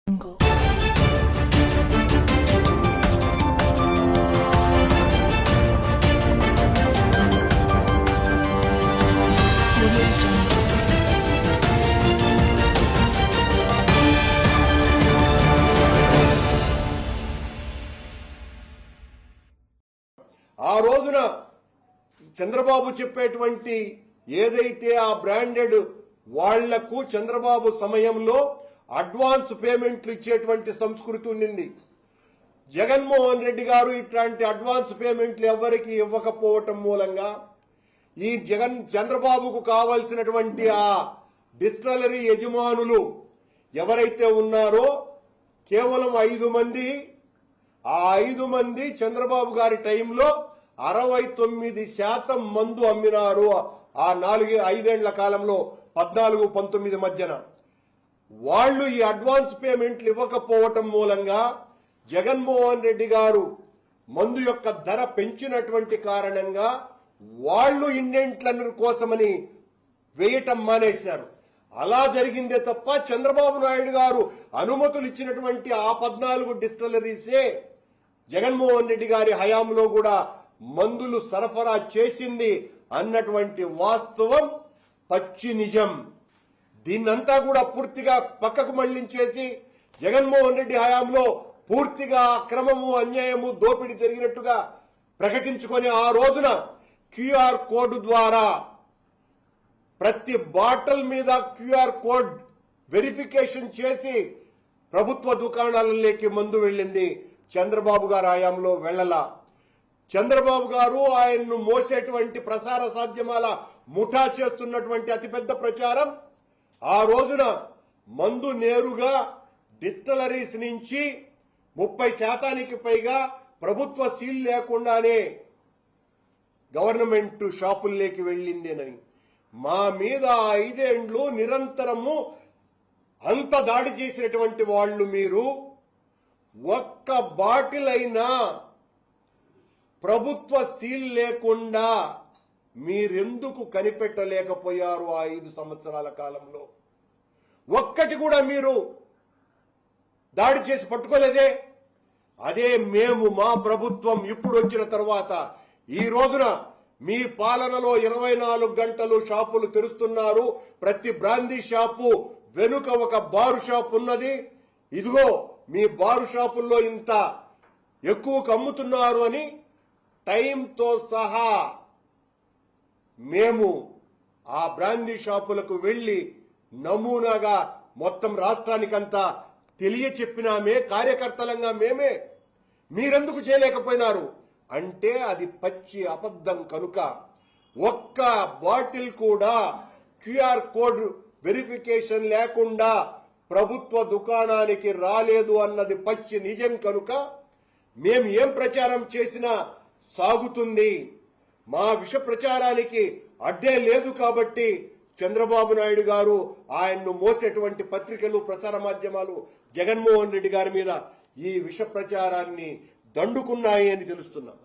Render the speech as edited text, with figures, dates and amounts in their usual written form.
ఆ రోజున చంద్రబాబు చెప్పేటువంటి ఏదైతే ఆ బ్రాండెడ్ వాళ్లకు చంద్రబాబు సమయంలో అడ్వాన్స్ పేమెంట్లు ఇచ్చేటువంటి సంస్కృతి ఉండింది. జగన్మోహన్ రెడ్డి గారు ఇట్లాంటి అడ్వాన్స్ పేమెంట్లు ఎవరికి ఇవ్వకపోవటం మూలంగా ఈ చంద్రబాబుకు కావాల్సినటువంటి ఆ డిస్టిలరీ యజమానులు ఎవరైతే ఉన్నారో కేవలం 5 మంది, ఆ 5 మంది చంద్రబాబు గారి టైంలో 69% మందు అమ్మినారు. ఆ 4-5 ఏళ్ల కాలంలో 14-19 మధ్యన వాళ్లు ఈ అడ్వాన్స్ పేమెంట్లు ఇవ్వకపోవటం మూలంగా జగన్మోహన్ రెడ్డి గారు మందు యొక్క ధర పెంచినటువంటి కారణంగా వాళ్లు ఇండెంట్ల కోసమని వేయటం మానేసినారు. అలా జరిగిందే తప్ప చంద్రబాబు నాయుడు గారు అనుమతులు ఇచ్చినటువంటి ఆ 14 డిస్టిలరీసే జగన్మోహన్ రెడ్డి గారి హయాంలో కూడా మందులు సరఫరా చేసింది అన్నటువంటి వాస్తవం పచ్చి నిజం. దీన్నంతా కూడా పూర్తిగా పక్కకు మళ్లించేసి జగన్మోహన్ రెడ్డి హయాంలో పూర్తిగా అక్రమము, అన్యాయము, దోపిడీ జరిగినట్టుగా ప్రకటించుకొని ఆ రోజున క్యూఆర్ కోడ్ ద్వారా ప్రతి బాటిల్ మీద క్యూఆర్ కోడ్ వెరిఫికేషన్ చేసి ప్రభుత్వ దుకాణాలలోకి మందు వెళ్ళింది. చంద్రబాబు గారు హయాంలో వెళ్ళలా. చంద్రబాబు గారు ఆయన్ను మోసేటువంటి ప్రసార సాధ్యమాల ముఠా చేస్తున్నటువంటి అతిపెద్ద ప్రచారం ఆ రోజున మందు నేరుగా డిస్టిలరీస్ నుంచి 30% పైగా ప్రభుత్వ సీల్ లేకుండానే గవర్నమెంట్ షాపుల్లోకి వెళ్ళిందేనని మా మీద 5 ఏళ్లు నిరంతరము అంత దాడి చేసినటువంటి వాళ్ళు మీరు ఒక్క బాటిల్ అయినా ప్రభుత్వ సీల్ లేకుండా మీరెందుకు కనిపెట్టలేకపోయారు? ఆ 5 సంవత్సరాల కాలంలో ఒక్కటి కూడా మీరు దాడి చేసి పట్టుకోలేదే. అదే మేము మా ప్రభుత్వం ఇప్పుడు వచ్చిన తర్వాత ఈ రోజున మీ పాలనలో 24 గంటలు షాపులు తెరుస్తున్నారు. ప్రతి బ్రాందీ షాపు వెనుక ఒక బారు షాప్ ఉన్నది. ఇదిగో మీ బారు షాపుల్లో ఇంత ఎక్కువ అమ్ముతున్నారు అని టైంతో సహా మేము ఆ బ్రాందీ షాపులకు వెళ్లి నమూనాగా మొత్తం రాష్ట్రానికంతా తెలియచెప్పినామే. కార్యకర్తలంగా మేమే. మీరెందుకు చేయలేకపోయినారు అంటే అది పచ్చి అబద్ధం కనుక ఒక్క బాటిల్ కూడా క్యూఆర్ కోడ్ వెరిఫికేషన్ లేకుండా ప్రభుత్వ దుకాణానికి రాలేదు అన్నది పచ్చి నిజం కనుక మేము ఏం ప్రచారం చేసినా సాగుతుంది. మా విష ప్రచారానికి అడ్డే లేదు కాబట్టి చంద్రబాబు నాయుడు గారు ఆయన్ను మోసేటువంటి పత్రికలు, ప్రసార మాధ్యమాలు జగన్మోహన్ రెడ్డి గారి మీద ఈ విష ప్రచారాన్ని దండుకున్నాయి అని తెలుస్తున్నాం.